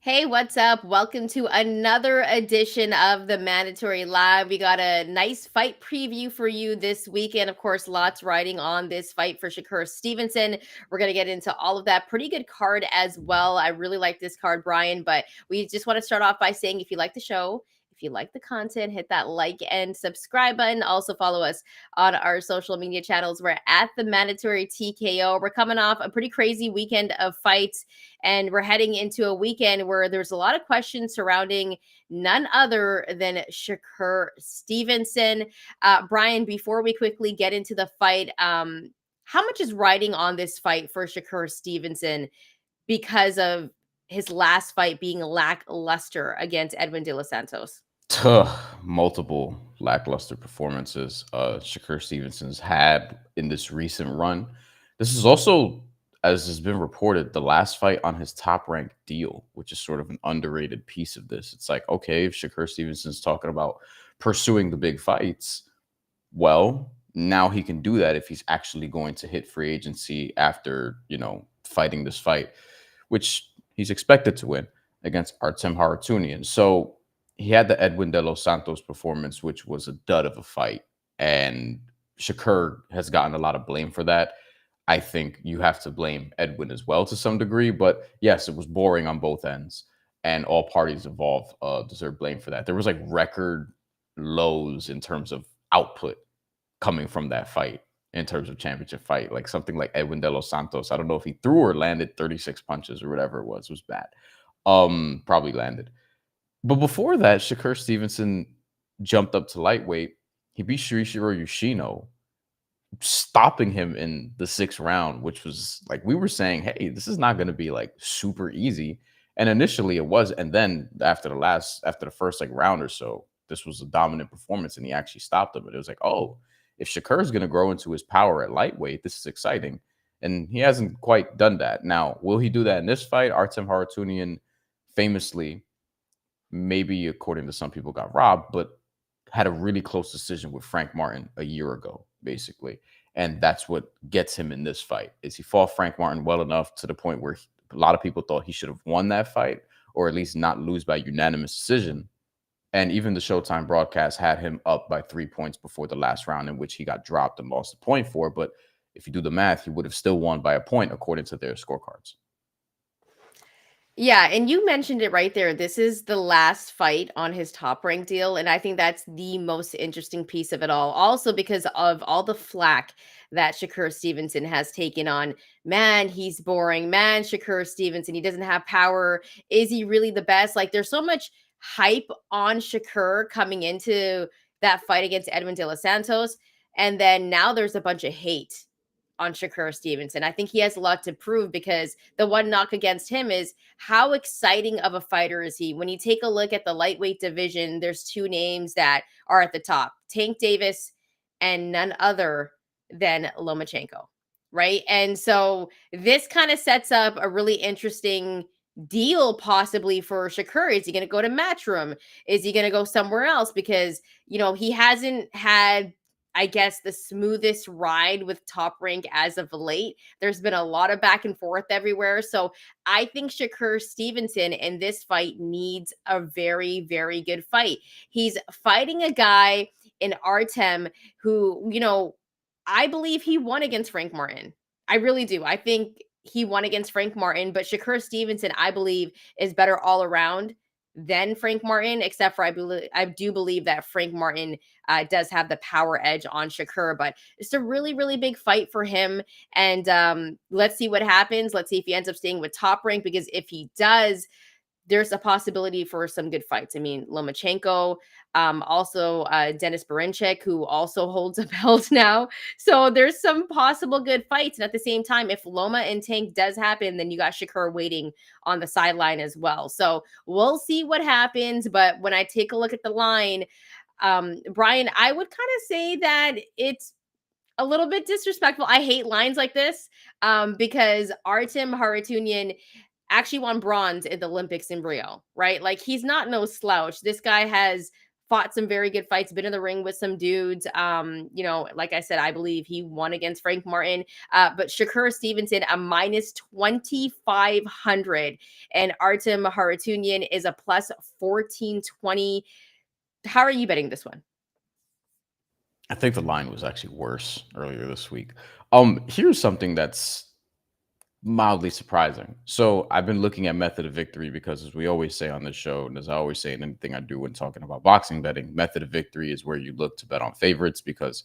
Hey, what's up? Welcome to another edition of the Mandatory Live. We got a nice fight preview for you this weekend. Of course, lots riding on this fight for Shakur Stevenson. We're going to get into all of that. Pretty good card as well. I really like this card, Bryan, but we just want to start off by saying if you like the show, if you like the content, hit that like and subscribe button. Also follow us on our social media channels. We're at the Mandatory TKO. We're coming off a pretty crazy weekend of fights, and we're heading into a weekend where there's a lot of questions surrounding none other than Shakur Stevenson. Bryan, before we quickly get into the fight, how much is riding on this fight for Shakur Stevenson because of his last fight being lackluster against Edwin De Los Santos? Multiple lackluster performances Shakur Stevenson's had in this recent run. This is also, as has been reported, the last fight on his top ranked deal, which is sort of an underrated piece of this. It's like, okay, if Shakur Stevenson's talking about pursuing the big fights, well, now he can do that if he's actually going to hit free agency after, fighting this fight, which he's expected to win against Artem Harutyunyan. So he had the Edwin De Los Santos performance, which was a dud of a fight. And Shakur has gotten a lot of blame for that. I think you have to blame Edwin as well to some degree. But yes, it was boring on both ends. And all parties involved deserve blame for that. There was like record lows in terms of output coming from that fight in terms of championship fight. Like something like Edwin De Los Santos. I don't know if he threw or landed 36 punches or whatever it was bad. Probably landed. But before that, Shakur Stevenson jumped up to lightweight. He beat Shirishiro Yoshino, stopping him in the sixth round, which was like we were saying, hey, this is not going to be like super easy. And initially it was. And then after the first like round or so, this was a dominant performance and he actually stopped him. But it was like, oh, if Shakur is going to grow into his power at lightweight, this is exciting. And he hasn't quite done that. Now, will he do that in this fight? Artem Harutyunyan famously, maybe according to some people, got robbed, but had a really close decision with Frank Martin a year ago, basically. And that's what gets him in this fight, is he fought Frank Martin well enough to the point where a lot of people thought he should have won that fight, or at least not lose by unanimous decision. And even the Showtime broadcast had him up by 3 points before the last round, in which he got dropped and lost a point for. But if you do the math, he would have still won by a point according to their scorecards. Yeah, and you mentioned it right there. This is the last fight on his top rank deal. And I think that's the most interesting piece of it all. Also, because of all the flack that Shakur Stevenson has taken on. Man, he's boring. Man, Shakur Stevenson, he doesn't have power. Is he really the best? Like, there's so much hype on Shakur coming into that fight against Edwin De Los Santos. And then now there's a bunch of hate on Shakur Stevenson. I think he has a lot to prove, because the one knock against him is how exciting of a fighter is he? When you take a look at the lightweight division, there's two names that are at the top: Tank Davis and none other than Lomachenko, right? And so this kind of sets up a really interesting deal possibly for Shakur. Is he going to go to Matchroom? Is he going to go somewhere else? Because, he hasn't had, I guess, the smoothest ride with Top Rank as of late. There's been a lot of back and forth everywhere. So I think Shakur Stevenson in this fight needs a very, very good fight. He's fighting a guy in Artem who, I believe he won against Frank Martin. I really do. I think he won against Frank Martin, but Shakur Stevenson, I believe, is better all around than Frank Martin, except for I do believe that Frank Martin does have the power edge on Shakur. But it's a really, really big fight for him. And let's see what happens. Let's see if he ends up staying with Top Rank, because if he does, there's a possibility for some good fights. I mean, Lomachenko, also Dennis Berinchik, who also holds a belt now. So there's some possible good fights. And at the same time, if Loma and Tank does happen, then you got Shakur waiting on the sideline as well. So we'll see what happens. But when I take a look at the line, Bryan, I would kind of say that it's a little bit disrespectful. I hate lines like this, because Artem Harutyunyan actually won bronze in the Olympics in Rio, right? Like, he's not no slouch. This guy has fought some very good fights, been in the ring with some dudes. Like I said, I believe he won against Frank Martin. But Shakur Stevenson, a minus 2,500, and Artem Harutyunyan is a plus 1,420. How are you betting this one? I think the line was actually worse earlier this week. Here's something that's mildly surprising. So I've been looking at method of victory because, as we always say on this show, and as I always say in anything I do when talking about boxing betting, method of victory is where you look to bet on favorites, because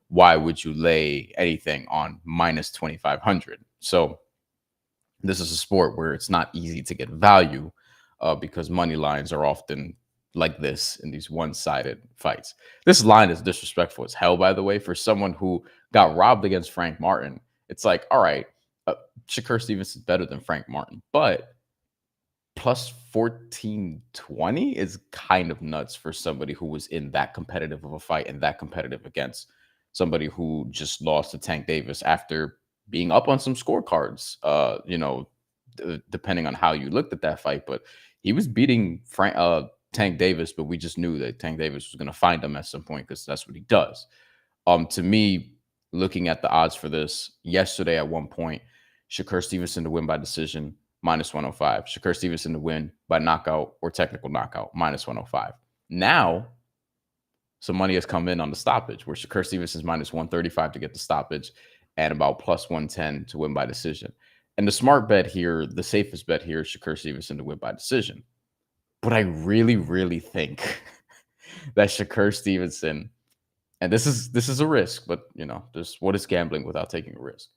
why would you lay anything on minus 2,500? So this is a sport where it's not easy to get value, because money lines are often like this in these one-sided fights. This line is disrespectful as hell, by the way, for someone who got robbed against Frank Martin. It's like, all right, uh, Shakur Stevenson is better than Frank Martin, but plus 1420 is kind of nuts for somebody who was in that competitive of a fight and that competitive against somebody who just lost to Tank Davis after being up on some scorecards. Depending on how you looked at that fight, but he was beating Tank Davis, but we just knew that Tank Davis was going to find him at some point because that's what he does. To me, looking at the odds for this yesterday, at one point, Shakur Stevenson to win by decision, minus 105. Shakur Stevenson to win by knockout or technical knockout, minus 105. Now, some money has come in on the stoppage, where Shakur Stevenson's minus 135 to get the stoppage and about plus 110 to win by decision. And the smart bet here, the safest bet here, is Shakur Stevenson to win by decision. But I really, really think that Shakur Stevenson, and this is a risk, but just what is gambling without taking a risk?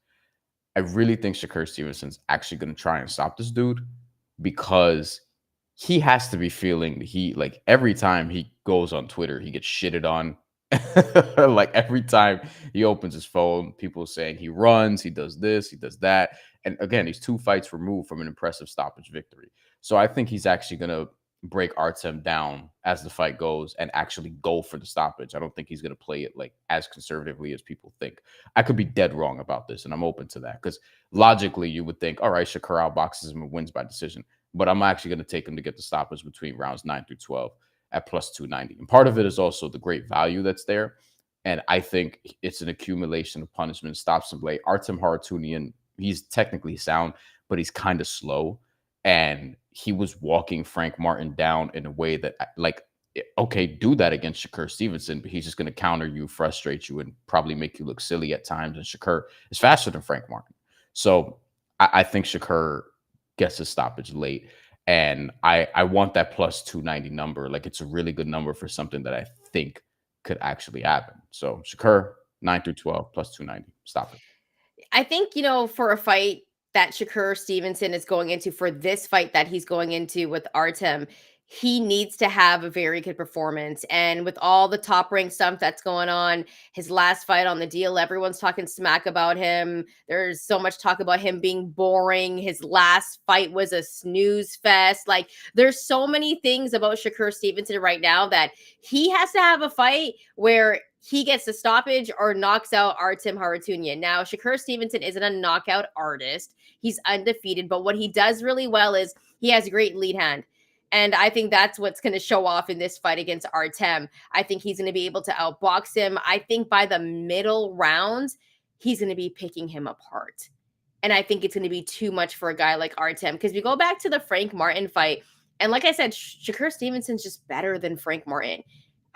I really think Shakur Stevenson's actually going to try and stop this dude, because he has to be feeling the heat. Like, every time he goes on Twitter, he gets shitted on. Like, every time he opens his phone, people saying he runs, he does this, he does that. And again, he's 2 fights removed from an impressive stoppage victory. So I think he's actually going to break Artem down as the fight goes and actually go for the stoppage. I don't think he's going to play it like as conservatively as people think. I could be dead wrong about this, and I'm open to that, because logically you would think, all right, Shakur outboxes him and wins by decision, but I'm actually going to take him to get the stoppage between rounds 9 through 12 at plus 290. And part of it is also the great value that's there. And I think it's an accumulation of punishment, stops and play. Artem Harutyunyan, he's technically sound, but he's kind of slow. And he was walking Frank Martin down in a way that, like, okay, do that against Shakur Stevenson, but he's just going to counter you, frustrate you, and probably make you look silly at times. And Shakur is faster than Frank Martin. So I think Shakur gets a stoppage late. And I want that plus 290 number. Like, it's a really good number for something that I think could actually happen. So Shakur, 9 through 12, plus 290. Stop it. I think, for a fight that Shakur Stevenson is going into, for this fight that he's going into with Artem, he needs to have a very good performance. And with all the top rank stuff that's going on, his last fight on the deal, everyone's talking smack about him. There's so much talk about him being boring. His last fight was a snooze fest. Like, there's so many things about Shakur Stevenson right now that he has to have a fight where he gets the stoppage or knocks out Artem Harutyunyan. Now, Shakur Stevenson isn't a knockout artist. He's undefeated, but what he does really well is he has a great lead hand. And I think that's what's going to show off in this fight against Artem. I think he's going to be able to outbox him. I think by the middle rounds, he's going to be picking him apart. And I think it's going to be too much for a guy like Artem, because we go back to the Frank Martin fight. And like I said, Shakur Stevenson's just better than Frank Martin.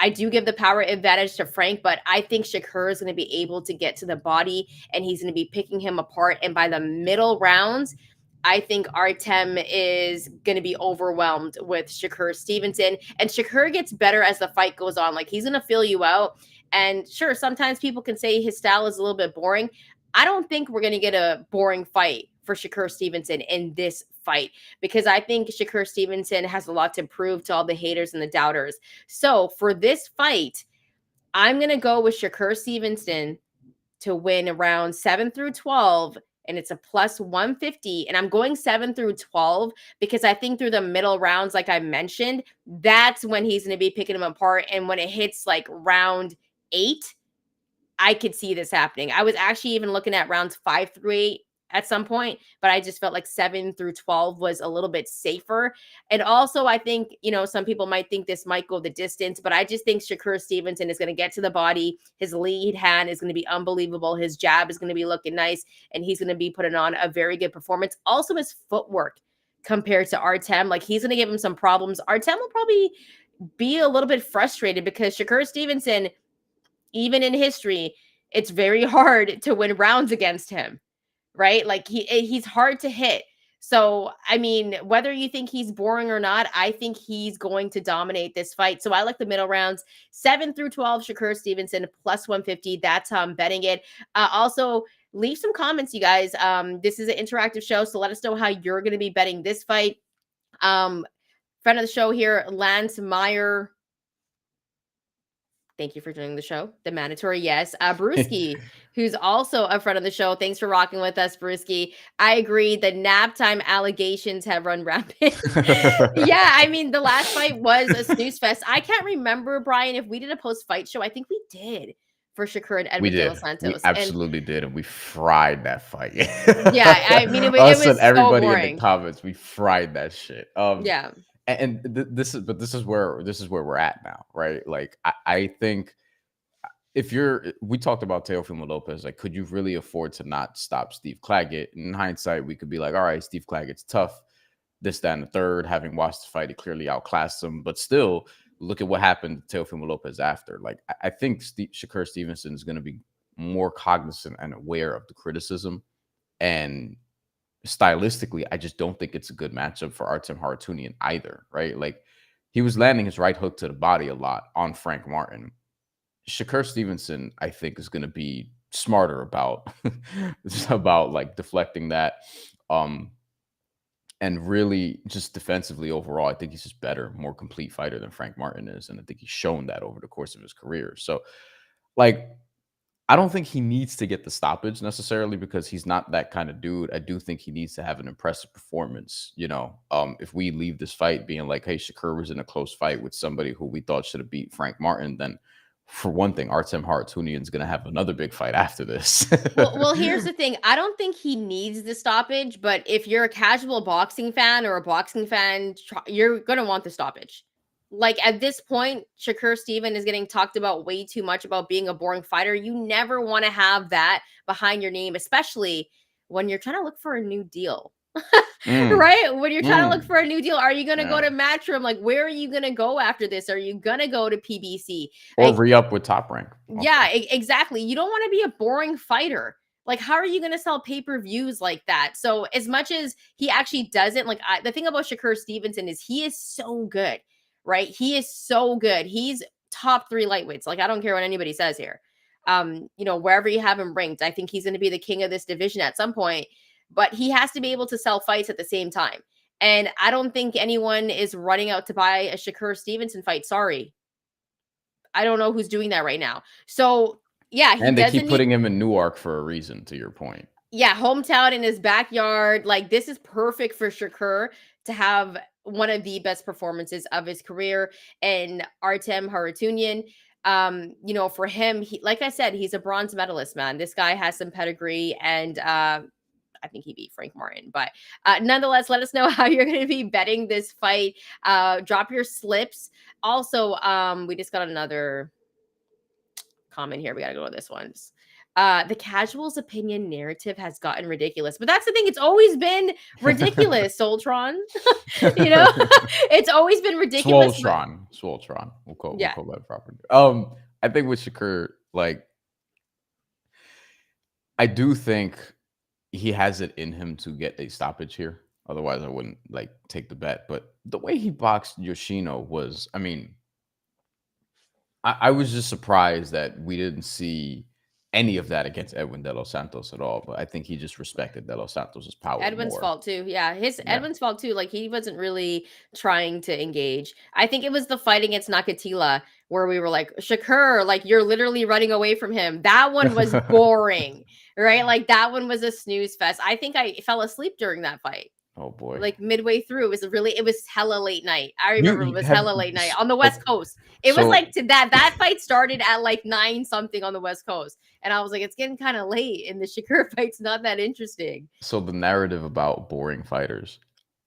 I do give the power advantage to Frank, but I think Shakur is going to be able to get to the body, and he's going to be picking him apart. And by the middle rounds, I think Artem is going to be overwhelmed with Shakur Stevenson. And Shakur gets better as the fight goes on. Like, he's going to fill you out. And sure, sometimes people can say his style is a little bit boring. I don't think we're going to get a boring fight for Shakur Stevenson in this fight, because I think Shakur Stevenson has a lot to prove to all the haters and the doubters. So for this fight, I'm going to go with Shakur Stevenson to win around 7 through 12, and it's a plus 150. And I'm going 7 through 12 because I think through the middle rounds, like I mentioned, that's when he's going to be picking them apart. And when it hits like round 8, I could see this happening. I was actually even looking at rounds 5 through 8 at some point, but I just felt like 7 through 12 was a little bit safer. And also, I think, some people might think this might go the distance, but I just think Shakur Stevenson is going to get to the body. His lead hand is going to be unbelievable. His jab is going to be looking nice, and he's going to be putting on a very good performance. Also, his footwork compared to Artem, like he's going to give him some problems. Artem will probably be a little bit frustrated because Shakur Stevenson, even in history, it's very hard to win rounds against him, right? Like he's hard to hit. So, I mean, whether you think he's boring or not, I think he's going to dominate this fight. So I like the middle rounds, 7 through 12, Shakur Stevenson plus 150. That's how I'm betting it. Also, leave some comments, you guys. This is an interactive show, so let us know how you're going to be betting this fight. Friend of the show here, Lance Meyer. Thank you for joining the show. The mandatory, yes. Brewski, who's also a friend of the show. Thanks for rocking with us, Brewski. I agree. The nap time allegations have run rampant. Yeah, I mean, the last fight was a snooze fest. I can't remember, Bryan, if we did a post-fight show. I think we did for Shakur and We Edwin De did. Los We Santos. absolutely did, and we fried that fight. Yeah, I mean, it Us and was so everybody in the boring. comments, we fried that shit. Yeah. This is where we're at now, right? Like I think we talked about Teofimo Lopez, like, could you really afford to not stop Steve Claggett? In hindsight, we could be like, all right, Steve Claggett's tough, this, that, and the third. Having watched the fight, he clearly outclassed him, but still, look at what happened to Teofimo Lopez after. Like, I think Shakur Stevenson is going to be more cognizant and aware of the criticism, and stylistically, I just don't think it's a good matchup for Artem Harutyunyan either, right? Like, he was landing his right hook to the body a lot on Frank Martin. Shakur Stevenson, I think, is going to be smarter about about like deflecting that, and really just defensively overall. I think he's just better, more complete fighter than Frank Martin is, and I think he's shown that over the course of his career. So, like, I don't think he needs to get the stoppage necessarily because he's not that kind of dude. I do think he needs to have an impressive performance. If we leave this fight being like, hey, Shakur was in a close fight with somebody who we thought should have beat Frank Martin, then for one thing, Artem Harutyunyan is going to have another big fight after this. Well, here's the thing. I don't think he needs the stoppage, but if you're a casual boxing fan or a boxing fan, you're going to want the stoppage. Like, at this point, Shakur Steven is getting talked about way too much about being a boring fighter. You never want to have that behind your name, especially when you're trying to look for a new deal. Right? When you're trying to look for a new deal, are you going to go to Matchroom? Like, where are you going to go after this? Are you going to go to PBC? Or Like, re-up with Top Rank. yeah, exactly. You don't want to be a boring fighter. Like, how are you going to sell pay-per-views like that? So as much as he actually doesn't, like, the thing about Shakur Stevenson is he is so good, right? He is so good. He's top 3 lightweights. Like, I don't care what anybody says here. Wherever you have him ranked, I think he's going to be the king of this division at some point, but he has to be able to sell fights at the same time. And I don't think anyone is running out to buy a Shakur Stevenson fight. Sorry. I don't know who's doing that right now. So, yeah. And they keep putting him in Newark for a reason, to your point. Yeah, hometown in his backyard. Like, this is perfect for Shakur to have one of the best performances of his career. And Artem Harutyunyan, for him, he, like I said, he's a bronze medalist, man. This guy has some pedigree, and I think he beat Frank Martin. But nonetheless, let us know how you're going to be betting this fight. Drop your slips. Also, we just got another comment here. We got to go to this one. The casual's opinion narrative has gotten ridiculous, but that's the thing. It's always been ridiculous, Soltron. It's always been ridiculous. Swoltron. We'll call that properly. I think with Shakur, like, I do think he has it in him to get a stoppage here. Otherwise, I wouldn't take the bet. But the way he boxed Yoshino was, I mean, I was just surprised that we didn't see any of that against Edwin De Los Santos at all. But I think he just respected De Los Santos's power. Edwin's fault too. Yeah, Edwin's fault too. Like, he wasn't really trying to engage. I think it was the fight against Nakatila where we were like, Shakur, like, you're literally running away from him. That one was boring, right? Like, that one was a snooze fest. I think I fell asleep during that fight. Oh boy. Like midway through, it was hella late night. I remember it You was have hella late night on the okay. West Coast. It was So like to that fight started at like 9 something on the West Coast. And I was like, it's getting kind of late and the Shakur fight's not that interesting. so the narrative about boring fighters.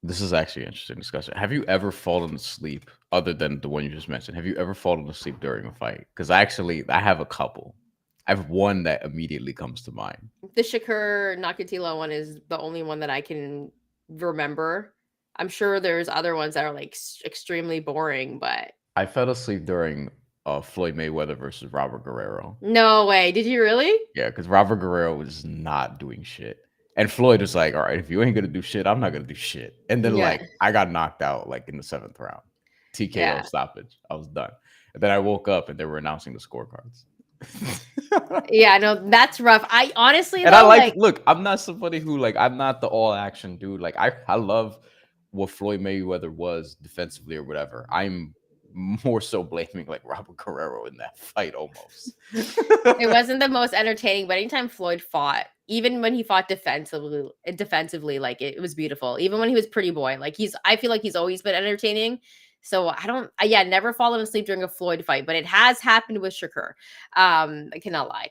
This is actually an interesting discussion. Have you ever fallen asleep other than the one you just mentioned? Have you ever fallen asleep during a fight? Because I have a couple. I have one that immediately comes to mind. The Shakur Nakatila one is the only one that I can remember. I'm sure there's other ones that are like extremely boring, but I fell asleep during Floyd Mayweather versus Robert Guerrero. no way. Did you really? Yeah, because Robert Guerrero was not doing shit. And Floyd was like, all right, if you ain't gonna do shit, I'm not gonna do shit. And then Yeah. like I got knocked out like in the seventh round. TKO Yeah. stoppage. I was done. And then I woke up and they were announcing the scorecards. Yeah, no, that's rough. I honestly And I though, like, like, look, I'm not somebody who like I'm not the all action dude. Like I love what Floyd Mayweather was defensively or whatever. I'm more so blaming like Robert Guerrero in that fight almost. it wasn't the most entertaining, but anytime Floyd fought, even when he fought defensively, like it was beautiful. Even when he was pretty boy, like I feel like he's always been entertaining. So yeah, never fallen asleep during a Floyd fight, but it has happened with Shakur. I cannot lie.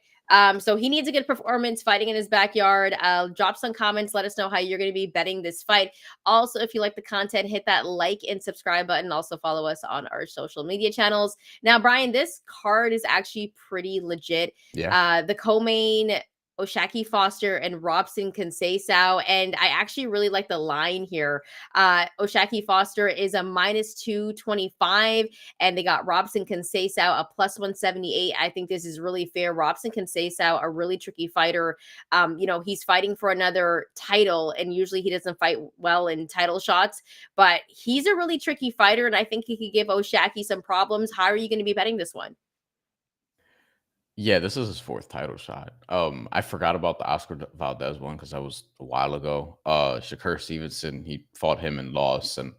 So he needs a good performance fighting in his backyard. Drop some comments. Let us know how you're going to be betting this fight. Also, if you like the content, hit that like and subscribe button. Also, follow us on our social media channels. Now, Bryan, this card is actually pretty legit. Yeah. The co-main Oshaki Foster and Robson Conceição. And I actually really like the line here. Oshaki Foster is a minus 225, and they got Robson Conceição a plus 178. I think this is really fair. Robson Conceição, a really tricky fighter. He's fighting for another title, and usually he doesn't fight well in title shots, but he's a really tricky fighter, and I think he could give Oshaki some problems. How are you going to be betting this one? Yeah, this is his fourth title shot. I forgot about the Oscar Valdez one because that was a while ago. Shakur Stevenson, he fought him and lost. And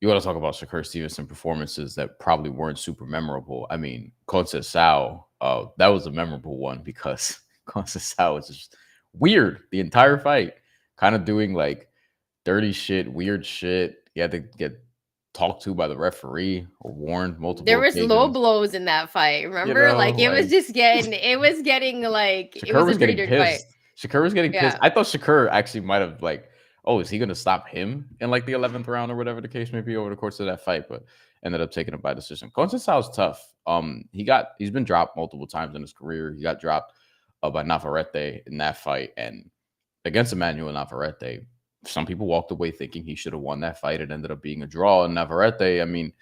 you want to talk about Shakur Stevenson performances that probably weren't super memorable. I mean, Conceição, that was a memorable one because Conceição was just weird the entire fight, kind of doing like dirty shit, weird shit. He had to get talked to by the referee or warned There multiple was low occasions. blows in that fight. You Remember? know, Like like it was getting like it Shakur was a was pretty getting dirty fight. pissed. Shakur was getting pissed. Yeah. I thought Shakur actually might have like, oh, is he going to stop him in like the 11th round or whatever the case may be over the course of that fight? But ended up taking it by decision. Conceição's tough. He's been dropped multiple times in his career. He got dropped by Navarrete in that fight, and against Emmanuel Navarrete, some people walked away thinking he should have won that fight. It ended up being a draw. And Navarrete, I mean,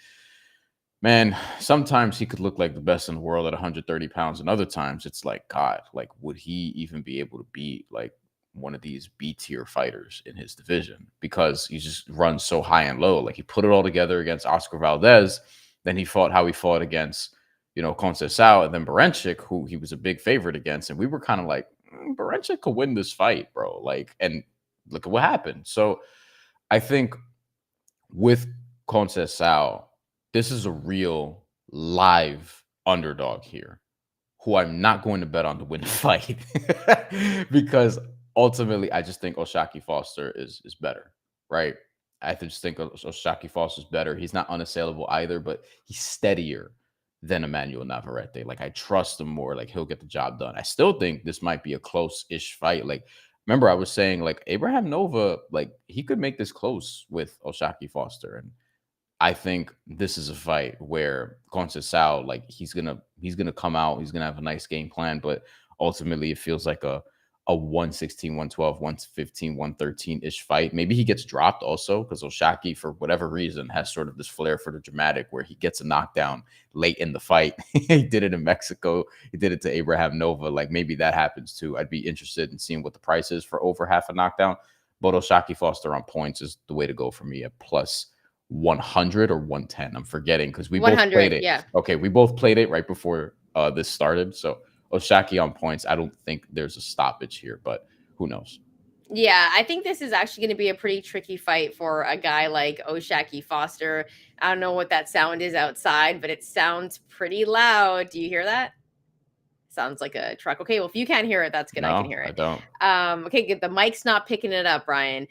man, sometimes he could look like the best in the world at 130 pounds, and other times it's like, God, like, would he even be able to beat like one of these B tier fighters in his division? Because he just runs so high and low. Like he put it all together against Oscar Valdez, then he fought how he fought against, Conceição, and then Baranchyk, who he was a big favorite against, and we were kind of like, Baranchyk could win this fight, bro. Like, and look at what happened. So I think with Conceição, this is a real live underdog here who I'm not going to bet on to win the fight because ultimately I just think Oshaki Foster is better, right? I just think Oshaki Foster is better. He's not unassailable either, but he's steadier than Emmanuel Navarrete. Like I trust him more. Like he'll get the job done. I still think this might be a close-ish fight. Like remember I was saying like Abraham Nova, like he could make this close with Oshaki Foster, and I think this is a fight where Conceição, like he's gonna come out, he's gonna have a nice game plan, but ultimately it feels like a 116, 112, 115, 113-ish fight. Maybe he gets dropped also because Oshaki, for whatever reason, has sort of this flair for the dramatic where he gets a knockdown late in the fight. He did it in Mexico. He did it to Abraham Nova. Like maybe that happens too. I'd be interested in seeing what the price is for over half a knockdown. But Oshaki Foster on points is the way to go for me at plus 100 or 110. I'm forgetting because we both played 100. it. Yeah. Okay, we both played it right before this started. So Oshaki on points. I don't think there's a stoppage here, but who knows? Yeah, I think this is actually going to be a pretty tricky fight for a guy like Oshaki Foster. I don't know what that sound is outside, but it sounds pretty loud. Do you hear that? Sounds like a truck. Okay, well, if you can't hear it, that's good. I can No, hear I it. don't. Okay, good. The mic's not picking it up, Bryan.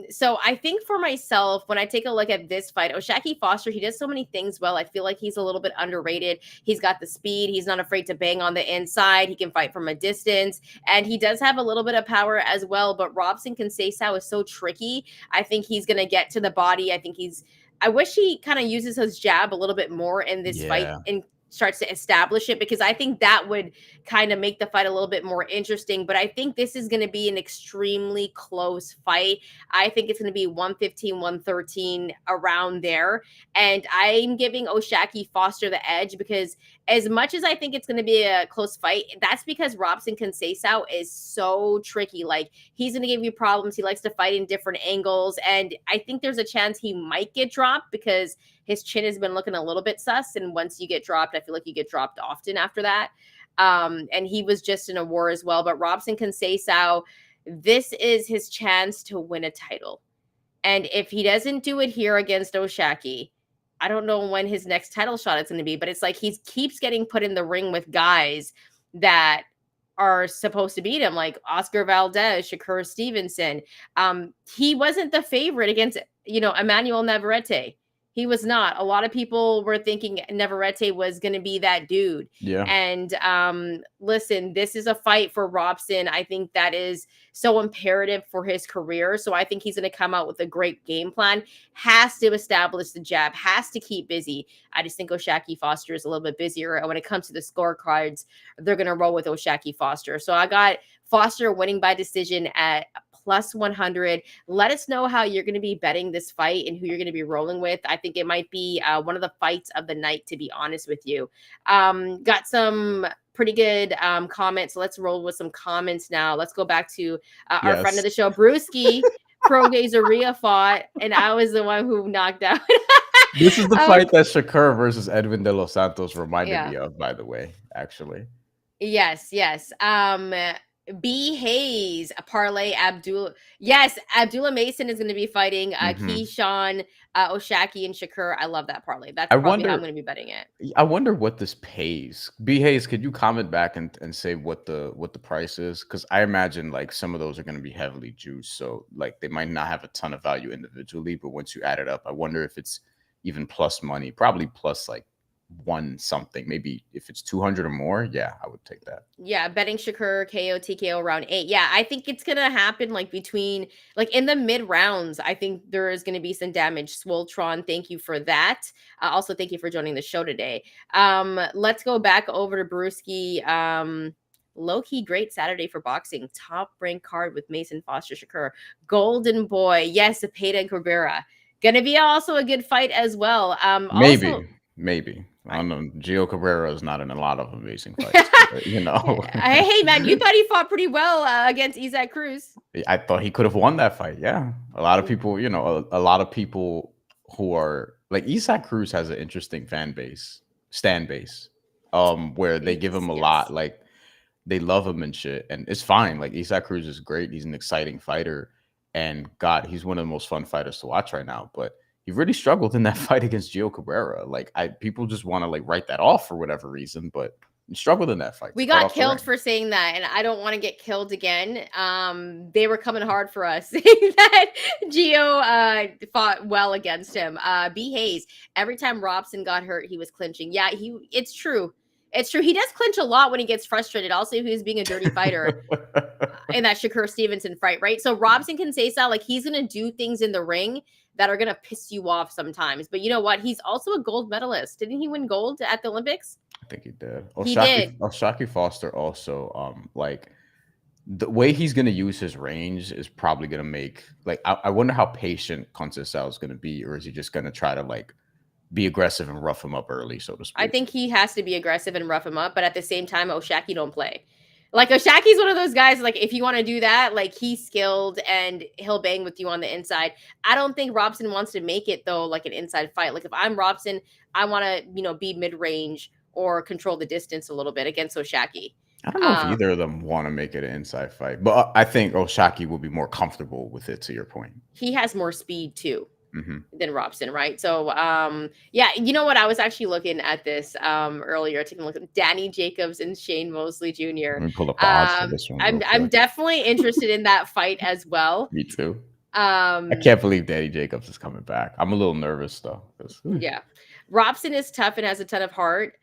So I think for myself, when I take a look at this fight, O'Shaquie Foster, he does so many things well. I feel like he's a little bit underrated. He's got the speed. He's not afraid to bang on the inside. He can fight from a distance, and he does have a little bit of power as well. But Robson Conceição is so tricky. I think he's gonna get to the body. I wish he kind of uses his jab a little bit more in this fight Yeah. and starts to establish it, because I think that would kind of make the fight a little bit more interesting. But I think this is going to be an extremely close fight. I think it's going to be 115, 113 around there. And I'm giving O'Shaquie Foster the edge because as much as I think it's going to be a close fight, that's because Robson Conceição is so tricky. Like, he's going to give you problems. He likes to fight in different angles. And I think there's a chance he might get dropped because his chin has been looking a little bit sus. And once you get dropped, I feel like you get dropped often after that. And he was just in a war as well. But Robson Conceição, this is his chance to win a title. And if he doesn't do it here against O'Shaquie, I don't know when his next title shot is going to be. But it's like he keeps getting put in the ring with guys that are supposed to beat him, like Oscar Valdez, Shakur Stevenson. He wasn't the favorite against, Emmanuel Navarrete. He was not. A lot of people were thinking Navarrete was going to be that dude. Yeah. And listen, this is a fight for Robson. I think that is so imperative for his career. So I think he's going to come out with a great game plan. Has to establish the jab, has to keep busy. I just think O'Shaquie Foster is a little bit busier. And when it comes to the scorecards, they're going to roll with O'Shaquie Foster. So I got Foster winning by decision at plus 100. Let us know how you're going to be betting this fight and who you're going to be rolling with. I think it might be one of the fights of the night, to be honest with you. Got some pretty good comments. So let's roll with some comments now. Let's go back to our friend of the show, Brewski. Pro Gazeria fought, and I was the one who knocked out. This is the fight that Shakur versus Edwin de los Santos reminded me of, by the way, actually. Yes. B Hayes, parlay Abdullah. Yes, Abdullah Mason is going to be fighting Keyshawn, O'Shaquie, and Shakur. I love that parlay. That's probably how I'm going to be betting it. I wonder what this pays. B Hayes, could you comment back and say what the price is? Because I imagine like some of those are going to be heavily juiced, so like they might not have a ton of value individually, but once you add it up, I wonder if it's even plus money. Probably plus like one something. Maybe if it's 200 or more, yeah, I would take that. Yeah, betting Shakur KO TKO round 8. Yeah, I think it's gonna happen like between in the mid rounds. I think there is gonna be some damage. Swoltron, thank you for that. Also, thank you for joining the show today. Let's go back over to Brewski. Low-key great Saturday for boxing. Top ranked card with Mason Foster Shakur. Golden Boy, yes, Zepeda and Cabrera. Gonna be also a good fight as well. Maybe. I don't know. Gio Cabrera is not in a lot of amazing fights, Hey, man, you thought he fought pretty well against Isaac Cruz. I thought he could have won that fight. Yeah. A lot of people, a lot of people who are like Isaac Cruz has an interesting stand base, where they give him a lot. Like, they love him and shit. And it's fine. Like, Isaac Cruz is great. He's an exciting fighter. And God, he's one of the most fun fighters to watch right now. But he really struggled in that fight against Gio Cabrera. Like, people just want to like write that off for whatever reason, but he struggled in that fight. We got killed for saying that, and I don't want to get killed again. They were coming hard for us saying that Gio fought well against him. B Hayes, every time Robson got hurt, he was clinching. Yeah, it's true. It's true. He does clinch a lot when he gets frustrated. Also, he was being a dirty fighter in that Shakur Stevenson fight, right? So Robson Conceição, like, he's going to do things in the ring that are going to piss you off sometimes. But you know what? He's also a gold medalist. Didn't he win gold at the Olympics? I think he did. He did. O'Shaquie Foster also, like, the way he's going to use his range is probably going to make, like, I wonder how patient Conceição is going to be, or is he just going to try to, like, be aggressive and rough him up early, so to speak? I think he has to be aggressive and rough him up, but at the same time, O'Shaquie don't play. Like, O'Shaquie's one of those guys, like, if you want to do that, like, he's skilled and he'll bang with you on the inside. I don't think Robson wants to make it, though, like an inside fight. Like, if I'm Robson, I want to, be mid-range or control the distance a little bit against O'Shaquie. I don't know if either of them want to make it an inside fight, but I think O'Shaquie will be more comfortable with it, to your point. He has more speed, too. Mhm. than Robson, right? So yeah, you know what? I was actually looking at this earlier, taking a look at Danny Jacobs and Shane Mosley Jr. Let me pull up the odds for this one real I'm quick. definitely interested in that fight as well. Me too. I Um can't believe Danny Jacobs is coming back. I'm a little nervous though. yeah. Robson is tough and has a ton of heart.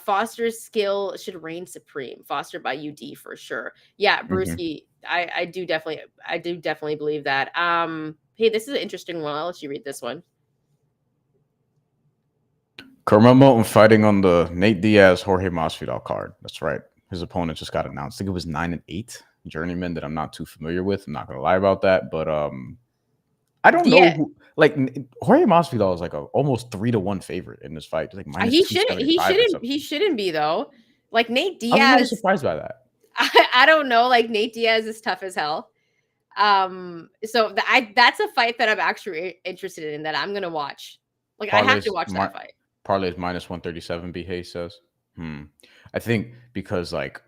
Foster's skill should reign supreme. Foster by UD for sure. Yeah, Mhm. Brewski. I do definitely believe that. Hey, this is an interesting one. I'll let you read this one. Kermel Moulton fighting on the Nate Diaz Jorge Masvidal card. That's right. His opponent just got announced. I think it was 9-8 journeyman that I'm not too familiar with. I'm not gonna lie about that, but I don't know Yeah, who like Jorge Masvidal is like a almost 3-1 favorite in this fight, like minus 275 or something. he shouldn't be though. Like Nate I'm a little Diaz, surprised by that. I don't know. Like Nate Diaz is tough as hell. So that's a fight that I'm actually interested in that I'm gonna watch. Like I have to Parlays watch that fight. parlays minus 137. B Hay says. I think because like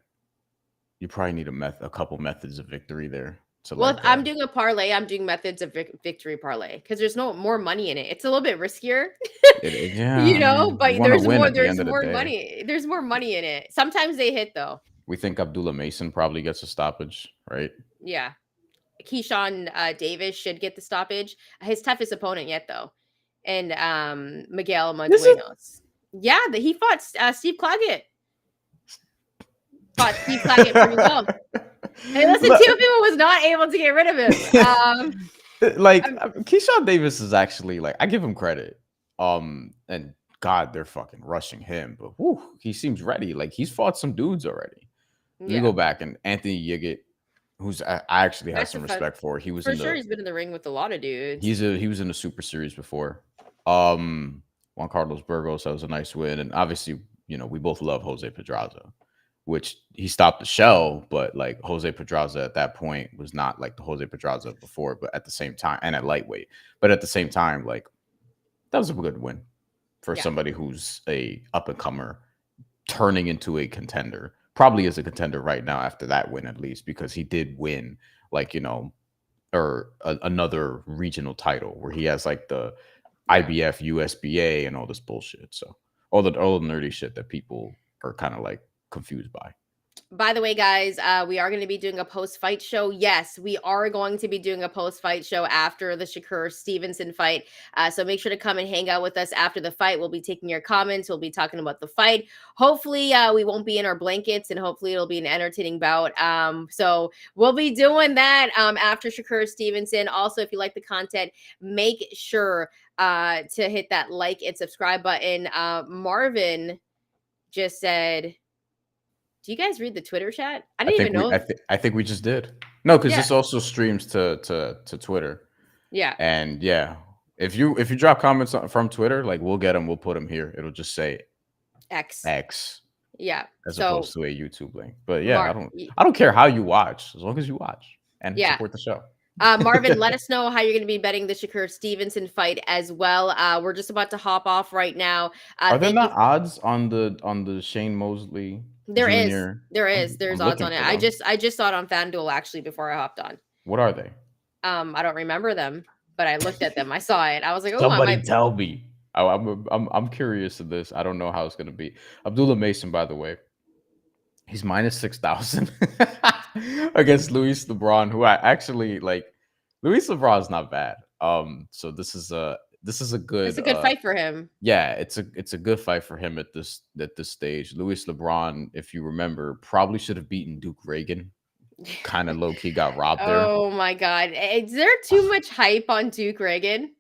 you probably need a couple methods of victory there to Well, if like I'm doing a parlay, I'm doing methods of victory parlay because there's no more money in it. It's a little bit riskier, yeah, you I know, mean, you but want to win at the end of the day. there's more money in it. Sometimes they hit though. We think Abdullah Mason probably gets a stoppage, right? Yeah. Keyshawn Davis should get the stoppage. His toughest opponent yet though. And Miguel Is it? Montuenos. Yeah, he fought Steve Claggett. Fought Steve Claggett pretty well. Hey, listen, Look, Teofimo was not able to get rid of him. like I'm- Keyshawn Davis is actually like I give him credit. And God, they're fucking rushing him, but whew, he seems ready. Like he's fought some dudes already. Let me yeah, go back and Anthony Yiggett, who's I actually have that's a some fun. respect for. He was For in sure, the he's been in the ring with a lot of dudes. he was in the Super Series before. Juan Carlos Burgos, that was a nice win, and obviously, we both love Jose Pedraza, which he stopped the show, but like Jose Pedraza at that point was not like the Jose Pedraza before, but at the same time, and at lightweight, but at the same time, like that was a good win for Yeah. somebody who's a up and comer turning into a contender. Probably is a contender right now after that win, at least because he did win, like another regional title where he has like the IBF, USBA, and all this bullshit. So all the nerdy shit that people are kind of like confused by. By the way, guys, we are going to be doing a post-fight show. Yes, we are going to be doing a post-fight show after the Shakur Stevenson fight. So make sure to come and hang out with us after the fight. We'll be taking your comments. We'll be talking about the fight. Hopefully, we won't be in our blankets, and hopefully, it'll be an entertaining bout. So we'll be doing that after Shakur Stevenson. Also, if you like the content, make sure to hit that like and subscribe button. Marvin just said, do you guys read the Twitter chat? I I didn't even think we know. I think we just did. No, because Yeah. this also streams to Twitter. Yeah. And yeah, if you drop comments from Twitter, like we'll get them, we'll put them here. It'll just say X. X Yeah. as So opposed to a YouTube link. But yeah, Mar I don't care how you watch, as long as you watch and yeah. support the show. Marvin, let us know how you're going to be betting the Shakur Stevenson fight as well. We're just about to hop off right now. Are there Thank you. not odds on the Shane Mosley There is. Jr.? There's I'm odds looking on it. for them. I just saw it on FanDuel actually before I hopped on. What are they? I don't remember them, but I looked at them. I saw it. I was like, oh, I Somebody might. tell me. I'm curious of this. I don't know how it's gonna be. Abdullah Mason, by the way, he's minus 6,000 against Luis LeBron, who I actually like. Luis LeBron is not bad. So this is a good. It's a good fight for him. Yeah, it's a good fight for him at this stage. Luis LeBron, if you remember, probably should have beaten Duke Reagan. Kind of low key got robbed there. Oh my God. Is there too much hype on Duke Reagan?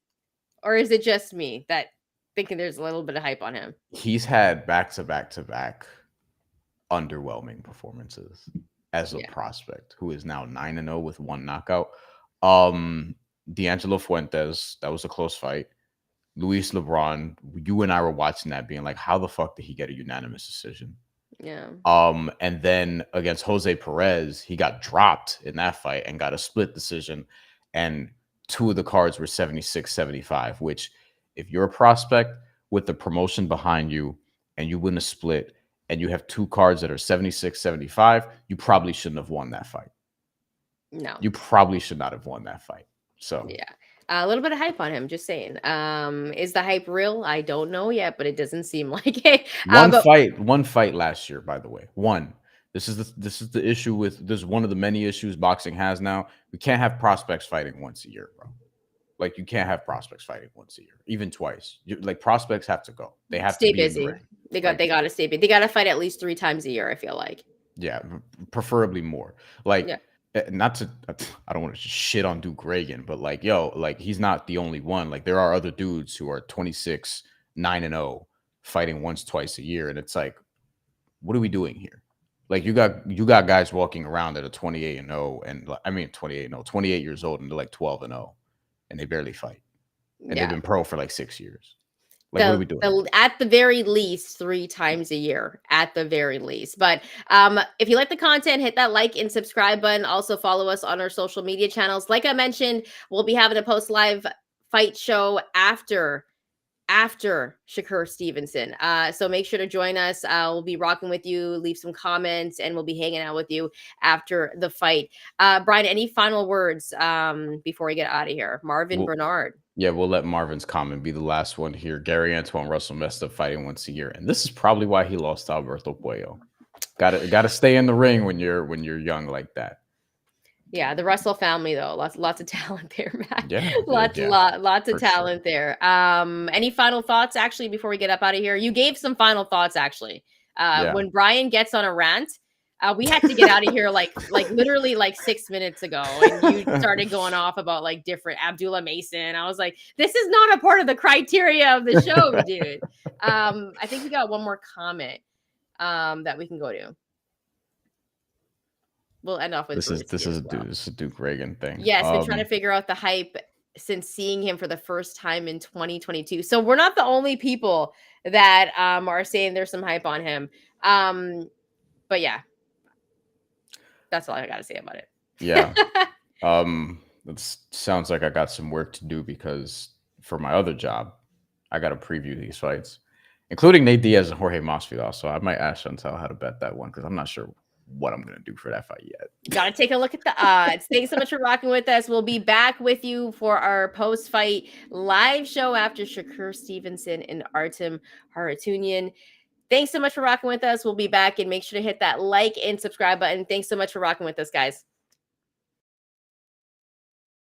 Or is it just me that thinking there's a little bit of hype on him? He's had back to back underwhelming performances as a prospect who is now 9-0 with one knockout. D'Angelo Fuentes, that was a close fight. Luis LeBron, you and I were watching that being like, how the fuck did he get a unanimous decision? Yeah. And then against Jose Perez, he got dropped in that fight and got a split decision. And two of the cards were 76-75, which if you're a prospect with the promotion behind you and you win a split and you have two cards that are 76-75, you probably shouldn't have won that fight. No. You probably should not have won that fight. So yeah. A little bit of hype on him, just saying. Is the hype real? I don't know yet, but it doesn't seem like it. But One fight last year, by the way. One. This is the issue with this is one of the many issues boxing has now. We can't have prospects fighting once a year, bro. Like you can't have prospects fighting once a year, even twice. Like prospects have to go. They have to stay be in the busy. ring. They got to stay busy. They got to fight at least 3 times a year, I feel like. Yeah, preferably more. Like, Yeah. not to, I don't want to shit on Duke Reagan, but like, yo, like he's not the only one. Like, there are other dudes who are 26, 9-0, fighting once, twice a year, and it's like, what are we doing here? Like, you got guys walking around that are 28-0, and I mean 28-0, 28 years old, and they're like 12-0, and they barely fight, and they've Yeah. been pro for like 6 years. Like, what are we doing? At the very least 3 times a year, at the very least. But if you like the content, hit that like and subscribe button. Also follow us on our social media channels. Like I mentioned, we'll be having a post live fight show after Shakur Stevenson. So make sure to join us. We'll be rocking with you. Leave some comments, and we'll be hanging out with you after the fight. Bryan, any final words before we get out of here? Marvin Well, Bernard. yeah, we'll let Marvin's comment be the last one here. Gary Antoine Russell messed up fighting once a year, and this is probably why he lost to Alberto Puello. Got to stay in the ring when you're young like that. Yeah, the Russell family though, lots of talent there, Matt. Yeah, Lots of for sure. talent there. Any final thoughts actually before we get up out of here? You gave some final thoughts actually. Yeah. When Bryan gets on a rant, we had to get out of here like literally like 6 minutes ago, and you started going off about like different Abdullah Mason. I was like, this is not a part of the criteria of the show, dude. I think we got one more comment that we can go to. We'll end off with This is Bruce here as well. this is a Duke Reagan thing. Yes, been trying to figure out the hype since seeing him for the first time in 2022. So we're not the only people that are saying there's some hype on him. But yeah, that's all I got to say about it. Yeah. It sounds like I got some work to do because for my other job, I got to preview these fights, including Nate Diaz and Jorge Masvidal. So I might ask Shantelle how to bet that one because I'm not sure what I'm going to do for that fight yet. Got to take a look at the odds. Thanks so much for rocking with us. We'll be back with you for our post-fight live show after Shakur Stevenson and Artem Harutyunyan. Thanks so much for rocking with us. We'll be back, and make sure to hit that like and subscribe button. Thanks so much for rocking with us, guys.